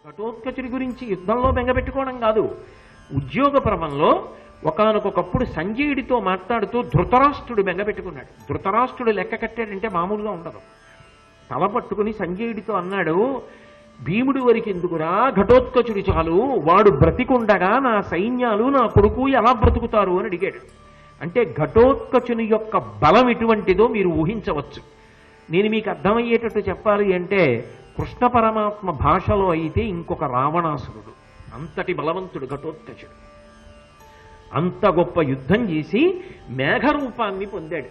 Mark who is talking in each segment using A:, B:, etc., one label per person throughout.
A: ఘటోత్కచుడి గురించి యుద్ధంలో బెంగపెట్టుకోవడం కాదు, ఉద్యోగ పర్వంలో ఒకానొకప్పుడు సంజయుడితో మాట్లాడుతూ ధృతరాష్ట్రుడు బెంగపెట్టుకున్నాడు. ధృతరాష్ట్రుడు లెక్క కట్టాడంటే మామూలుగా ఉండదు. తల పట్టుకుని సంజయుడితో అన్నాడు, భీముడి వరకు ఎందుకురా, ఘటోత్కచుడి చాలు, వాడు బ్రతికుండగా నా సైన్యాలు నా కొడుకు ఎలా బ్రతుకుతారు అని అడిగాడు. అంటే ఘటోత్కచుని యొక్క బలం ఎటువంటిదో మీరు ఊహించవచ్చు. నేను మీకు అర్థమయ్యేటట్టు చెప్పాలి అంటే కృష్ణ పరమాత్మ భాషలో అయితే ఇంకొక రావణాసురుడు, అంతటి బలవంతుడు ఘటోత్కచుడు. అంత గొప్ప యుద్ధం చేసి మేఘరూపాన్ని పొందాడు.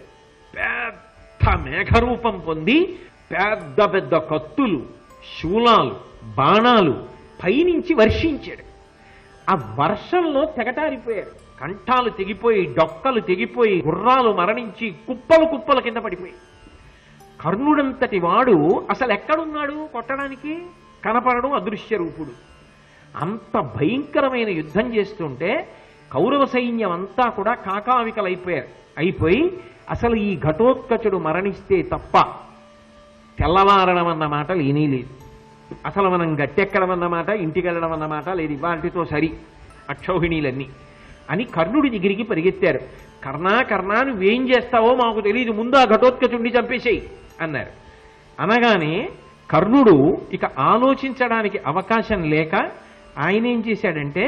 A: పెద్ద మేఘరూపం పొంది పెద్ద పెద్ద కత్తులు, శూలాలు, బాణాలు పైనుంచి వర్షించాడు. ఆ వర్షంలో తెగటారిపోయారు. కంఠాలు తెగిపోయి, డొక్కలు తెగిపోయి, గుర్రాలు మరణించి కుప్పలు కుప్పల కింద పడిపోయి. కర్ణుడంతటి వాడు అసలు ఎక్కడున్నాడు కొట్టడానికి? కనపడడం అదృశ్య రూపుడు. అంత భయంకరమైన యుద్ధం చేస్తుంటే కౌరవ సైన్యం అంతా కూడా అయిపోయి అసలు ఈ ఘటోత్కచుడు మరణిస్తే తప్ప తెల్లవారడం అన్నమాట లేనేలేదు. అసలు మనం గట్టెక్కడం అన్నమాట, ఇంటికి వెళ్ళడం అన్నమాట లేదు. వాటితో సరి అక్షౌహిణీలన్నీ అని కర్ణుడి దగ్గరికి పరిగెత్తారు. కర్ణా నువ్వేం చేస్తావో మాకు తెలియదు, ముందు ఆ ఘటోత్కచుడిని చంపేసేయి అన్నారు. అనగానే కర్ణుడు ఇక ఆలోచించడానికి అవకాశం లేక ఆయన ఏం చేశాడంటే,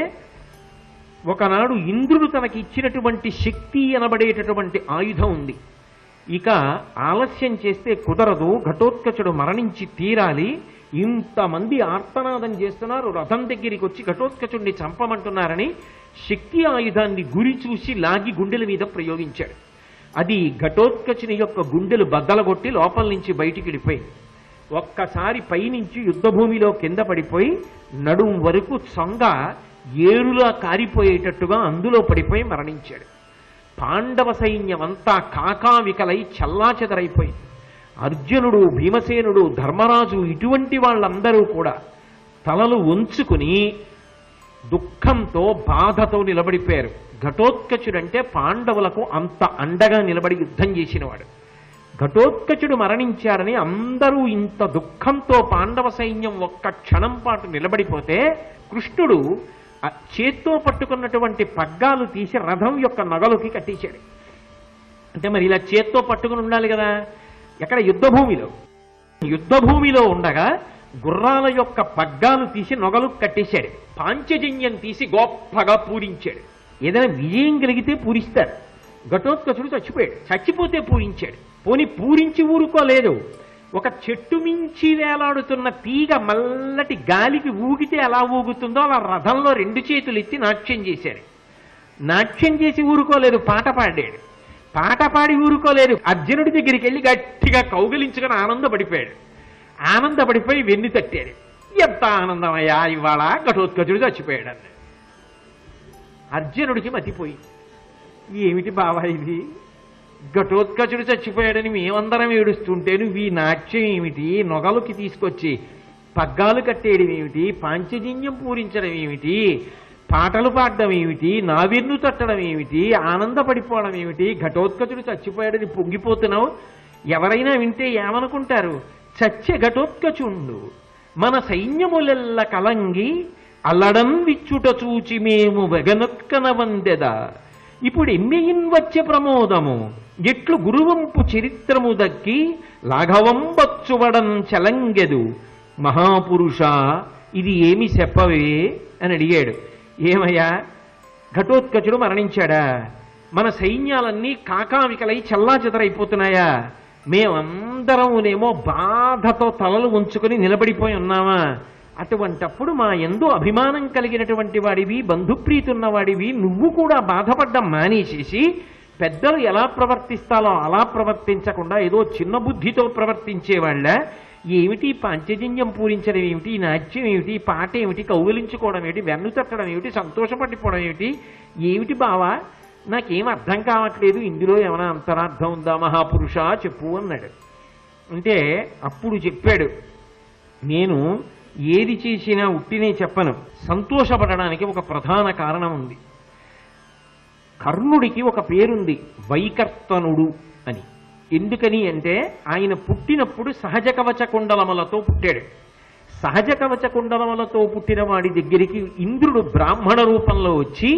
A: ఒకనాడు ఇంద్రుడు తనకి ఇచ్చినటువంటి శక్తి అనబడేటటువంటి ఆయుధం ఉంది. ఇక ఆలస్యం చేస్తే కుదరదు, ఘటోత్కచుడు మరణించి తీరాలి, ఇంతమంది ఆర్తనాదం చేస్తున్నారు, రథం దగ్గరికి వచ్చి ఘటోత్కచుడిని చంపమంటున్నారని శక్తి ఆయుధాన్ని గురి చూసి లాగి గుండెల మీద ప్రయోగించాడు. అది ఘటోత్కచుని యొక్క గుండెలు బద్దలగొట్టి లోపల నుంచి బయటికి వెళ్ళిపోయింది. ఒక్కసారి పైనుంచి యుద్ధభూమిలో కింద పడిపోయి నడుం వరకు సొంగ ఏరులా కారిపోయేటట్టుగా అందులో పడిపోయి మరణించాడు. పాండవ సైన్యం అంతా కాకావికలై చెల్లాచెదరైపోయింది. అర్జునుడు, భీమసేనుడు, ధర్మరాజు ఇటువంటి వాళ్ళందరూ కూడా తలలు వంచుకుని దుఃఖంతో, బాధతో నిలబడిపోయారు. ఘటోత్కచుడంటే పాండవులకు అంత అండగా నిలబడి యుద్ధం చేసినవాడు. ఘటోత్కచుడు మరణించారని అందరూ ఇంత దుఃఖంతో పాండవ సైన్యం ఒక్క క్షణం పాటు నిలబడిపోతే కృష్ణుడు చేత్తో పట్టుకున్నటువంటి పగ్గాలు తీసి రథం యొక్క నగలుకి కట్టేశాడు. అంటే మరి ఇలా చేత్తో పట్టుకుని ఉండాలి కదా. ఎక్కడ? యుద్ధభూమిలో ఉండగా గుర్రాల యొక్క పగ్గాలు తీసి నొగలు కట్టేశాడు. పాంచజన్యం తీసి గొప్పగా పూరించాడు. ఏదైనా విజయం కలిగితే పూరిస్తారు. ఘటోత్కచుడు చచ్చిపోయాడు. చచ్చిపోతే పూరించాడు. పోని పూరించి ఊరుకోలేదు. ఒక చెట్టు మించి వేలాడుతున్న తీగ మల్లటి గాలికి ఊగితే ఎలా ఊగుతుందో అలా రథంలో 2 చేతులు ఎత్తి నాట్యం చేశాడు. నాట్యం చేసి ఊరుకోలేదు, పాట పాడాడు. పాట పాడి ఊరుకోలేదు, అర్జునుడి దగ్గరికి వెళ్ళి గట్టిగా కౌగిలించుకొని ఆనందపడిపోయాడు. ఆనందపడిపోయి వెన్ను తట్టాడు. ఎంత ఆనందమయ్యా ఇవాళ, ఘటోత్కచుడు చచ్చిపోయాడు అన్నాడు. అర్జునుడికి మతిపోయి, ఏమిటి బావా ఇది, ఘటోత్కచుడు చచ్చిపోయాడని మేమందరం ఏడుస్తుంటే నువ్వు ఈ నాట్యం ఏమిటి, నొగలుకి తీసుకొచ్చి పగ్గాలు కట్టేయడం ఏమిటి, పాంచజన్యం పూరించడం ఏమిటి, పాటలు పాడడం ఏమిటి, నా వెన్ను తట్టడం ఏమిటి, ఆనందపడిపోవడం ఏమిటి, ఘటోత్కచుడు చచ్చిపోయాడని పొంగిపోతున్నావు, ఎవరైనా వింటే ఏమనుకుంటారు? చచ్చే ఘటోత్కచుండు మన సైన్యములెల్ల కలంగి అల్లడం విచ్చుట చూచి మేము వెగనొక్కన వందెదా, ఇప్పుడు ఎమ్మెయిన్ వచ్చే ప్రమోదము ఎట్లు గురువంపు చరిత్రము దక్కి లాఘవంబచ్చువడం చలంగెదు మహాపురుష, ఇది ఏమి చెప్పవే అని అడిగాడు. ఏమయ్యా, ఘటోత్కచుడు మరణించాడా? మన సైన్యాలన్నీ కాకావికలై చల్లాచెదరైపోతున్నాయా? మేమందరమునేమో బాధతో తలలు ఉంచుకొని నిలబడిపోయి ఉన్నామా? అటువంటప్పుడు మా యందు అభిమానం కలిగినటువంటి వాడివి, బంధుప్రీతి ఉన్నవాడివి, నువ్వు కూడా బాధపడ్డం మానేసేసి పెద్దలు ఎలా ప్రవర్తిస్తాలో అలా ప్రవర్తించకుండా ఏదో చిన్న బుద్ధితో ప్రవర్తించేవాళ్ళ ఏమిటి పాంచజన్యం పూరించడం ఏమిటి, నాట్యం ఏమిటి, పాట ఏమిటి, కౌగిలించుకోవడం ఏమిటి, వెన్ను తట్టడం ఏమిటి, సంతోషపడిపోవడం ఏమిటి, ఏమిటి బావా, నాకేం అర్థం కావట్లేదు, ఇందులో ఏమైనా అంతరార్థం ఉందా మహాపురుష చెప్పు అన్నాడు. అంటే అప్పుడు చెప్పాడు, నేను ఏది చేసినా ఉట్టినే చెప్పను, సంతోషపడడానికి ఒక ప్రధాన కారణం ఉంది. కర్ణుడికి ఒక పేరుంది, వైకర్తనుడు అని. ఎందుకని అంటే ఆయన పుట్టినప్పుడు సహజ కవచ కుండలములతో పుట్టాడు. సహజ కవచ కుండలములతో పుట్టిన వాడి దగ్గరికి ఇంద్రుడు బ్రాహ్మణ రూపంలో వచ్చి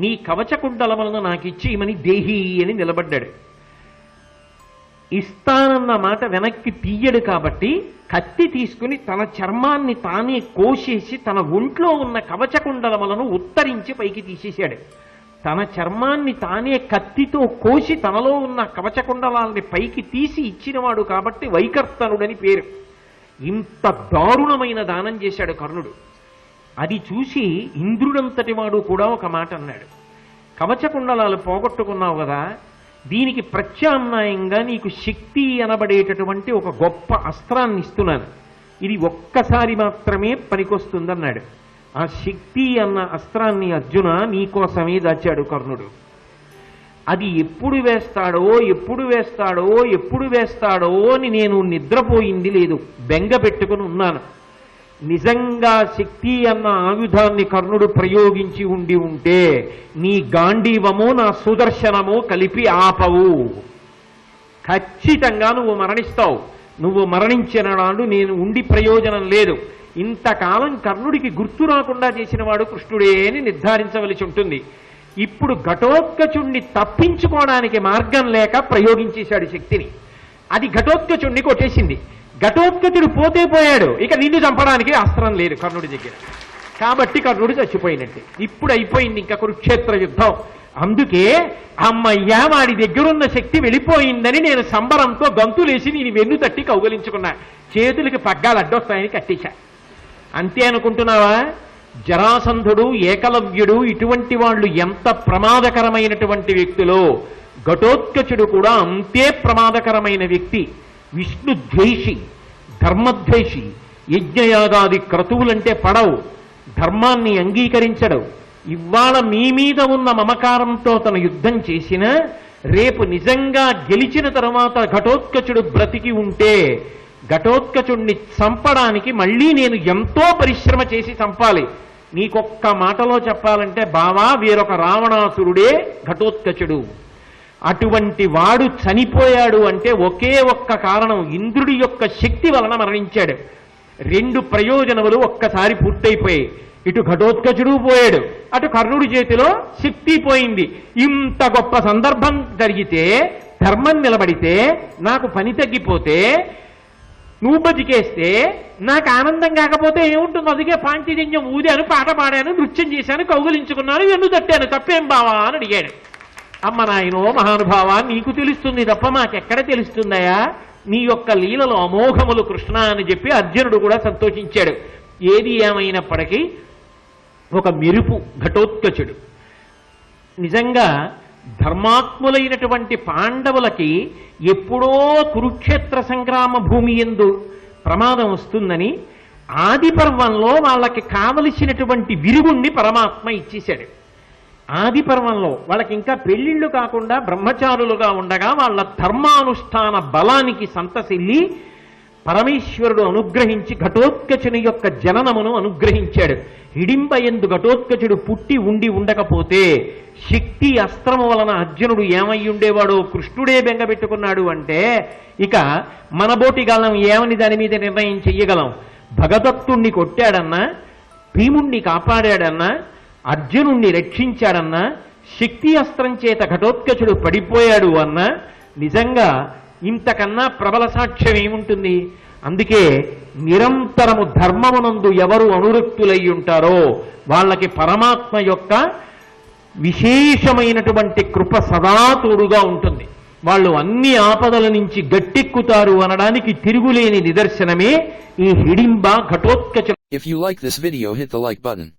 A: నీ కవచ కుండలములను నాకు ఇచ్చి ఇమని దేహి అని నిలబడ్డాడు. ఇస్తానన్న మాట వెనక్కి తీయడు కాబట్టి కత్తి తీసుకుని తన చర్మాన్ని తానే కోసేసి తన ఒంట్లో ఉన్న కవచ కుండలములను ఉత్తరించి పైకి తీసేశాడు. తన చర్మాన్ని తానే కత్తితో కోసి తనలో ఉన్న కవచ కుండలాల్ని పైకి తీసి ఇచ్చినవాడు కాబట్టి వైకర్తనుడని పేరు. ఇంత దారుణమైన దానం చేశాడు కర్ణుడు. అది చూసి ఇంద్రుడంతటి వాడు కూడా ఒక మాట అన్నాడు, కవచ కుండలాలు పోగొట్టుకున్నావు కదా, దీనికి ప్రత్యామ్నాయంగా నీకు శక్తి అనబడేటటువంటి ఒక గొప్ప అస్త్రాన్ని ఇస్తున్నాను, ఇది ఒక్కసారి మాత్రమే పనికొస్తుందన్నాడు. ఆ శక్తి అన్న అస్త్రాన్ని అర్జున నీకోసమే దాచాడు కర్ణుడు. అది ఎప్పుడు వేస్తాడో అని నేను నిద్రపోయింది లేదు, బెంగ పెట్టుకుని ఉన్నాను. నిజంగా శక్తి అన్న ఆయుధాన్ని కర్ణుడు ప్రయోగించి ఉంటే నీ గాంధీవము నా సుదర్శనము కలిపి ఆపవు, ఖచ్చితంగా నువ్వు మరణిస్తావు. నువ్వు మరణించిన నాడు నేను ఉండి ప్రయోజనం లేదు. ఇంతకాలం కర్ణుడికి గుర్తు రాకుండా చేసిన వాడు కృష్ణుడే అని నిర్ధారించవలసి ఉంటుంది. ఇప్పుడు ఘటోత్కచుణ్ణి తప్పించుకోవడానికి మార్గం లేక ప్రయోగించేశాడు శక్తిని. అది ఘటోత్కచుణ్ణి కొట్టేసింది. ఘటోత్కచుడు పోతే పోయాడు, ఇక నిన్ను చంపడానికి అస్త్రం లేదు కర్ణుడి దగ్గర. కాబట్టి కర్ణుడు చచ్చిపోయినట్టే. ఇప్పుడు అయిపోయింది ఇంకా కురుక్షేత్ర యుద్ధం. అందుకే అమ్మయ్యా వాడి దగ్గరున్న శక్తి వెళ్ళిపోయిందని నేను సంబరంతో గంతులేసి నేను వెన్ను తట్టి కౌగలించుకున్నా, చేతులకి పగ్గాలు అడ్డొస్తాయని కట్టేశా. అంతే అనుకుంటున్నావా? జరాసంధుడు, ఏకలవ్యుడు ఇటువంటి వాళ్ళు ఎంత ప్రమాదకరమైనటువంటి వ్యక్తులో ఘటోత్కచుడు కూడా అంతే ప్రమాదకరమైన వ్యక్తి. విష్ణు ద్వేషి, ధర్మద్వేషి, యజ్ఞయాగాది క్రతువులంటే పడవు, ధర్మాన్ని అంగీకరించడు. ఇవాళ మీ మీద ఉన్న మమకారంతో తన యుద్ధం చేసినా రేపు నిజంగా గెలిచిన తరువాత ఘటోత్కచుడు బ్రతికి ఉంటే ఘటోత్కచుణ్ణి చంపడానికి మళ్ళీ నేను ఎంతో పరిశ్రమ చేసి చంపాలి. నీకొక్క మాటలో చెప్పాలంటే బావా వీరొక రావణాసురుడే ఘటోత్కచుడు. అటువంటి వాడు చనిపోయాడు అంటే ఒకే ఒక్క కారణం, ఇంద్రుడి యొక్క శక్తి వలన మరణించాడు. 2 ప్రయోజనములు ఒక్కసారి పూర్తయిపోయాయి. ఇటు ఘటోత్కచుడు పోయాడు, అటు కర్ణుడి చేతిలో శక్తి పోయింది. ఇంత గొప్ప సందర్భం జరిగితే, ధర్మం నిలబడితే, నాకు పని తగ్గిపోతే, నువ్వు బతికేస్తే నాకు ఆనందం కాకపోతే ఏముంటుంది? అందుకే పాంచజన్యం ఊదాను, పాట పాడాను, నృత్యం చేశాను, కౌగులించుకున్నాను, వెన్ను తట్టాను, తప్పేం బావా అని అడిగాడు. అమ్మ నాయనో మహానుభావా, నీకు తెలుస్తుంది తప్ప మాకెక్కడ తెలుస్తుందయా, నీ యొక్క లీలలో అమోఘములు కృష్ణ అని చెప్పి అర్జునుడు కూడా సంతోషించాడు. ఏది ఏమైనప్పటికీ ఒక మెరుపు ఘటోత్కచుడు. నిజంగా ధర్మాత్ములైనటువంటి పాండవులకి ఎప్పుడో కురుక్షేత్ర సంగ్రామ భూమి యందు ప్రమాదం వస్తుందని ఆది పర్వంలో వాళ్ళకి కావలసినటువంటి విరుగుణ్ణి పరమాత్మ ఇచ్చేశాడు. ఆది పర్వంలో వాళ్ళకి ఇంకా పెళ్లిళ్ళు కాకుండా బ్రహ్మచారులుగా ఉండగా వాళ్ళ ధర్మానుష్ఠాన బలానికి సంతసిల్లి పరమేశ్వరుడు అనుగ్రహించి ఘటోత్కచుని యొక్క జననమును అనుగ్రహించాడు. హిడింబయందు ఘటోత్కచుడు పుట్టి ఉండకపోతే శక్తి అస్త్రము వలన అర్జునుడు ఏమై ఉండేవాడో కృష్ణుడే బెంగబెట్టుకున్నాడు. అంటే ఇక మనబోటిగాలం ఏమని దాని మీద నిర్ణయం చెయ్యగలం? భగదత్తుణ్ణి కొట్టాడన్నా, భీముణ్ణి కాపాడాడన్నా, అర్జునుణ్ణి రక్షించాడన్నా, శక్తి అస్త్రం చేత ఘటోత్కచుడు పడిపోయాడు అన్నా నిజంగా ఇంతకన్నా ప్రబల సాక్ష్యం ఏముంటుంది? అందుకే నిరంతరము ధర్మమునందు ఎవరు అనురక్తులై ఉంటారో వాళ్ళకి పరమాత్మ యొక్క విశేషమైనటువంటి కృప సదా తోడుగా ఉంటుంది. వాళ్ళు అన్ని ఆపదల నుంచి గట్టెక్కుతారు అనడానికి తిరుగులేని నిదర్శనమే ఈ Hidimba Ghatotkacha.
B: If you like this video, hit the like button.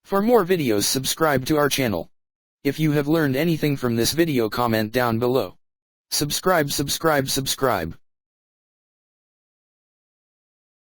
B: For more videos, subscribe to our channel. If you have learned anything from this video, comment down below. Subscribe.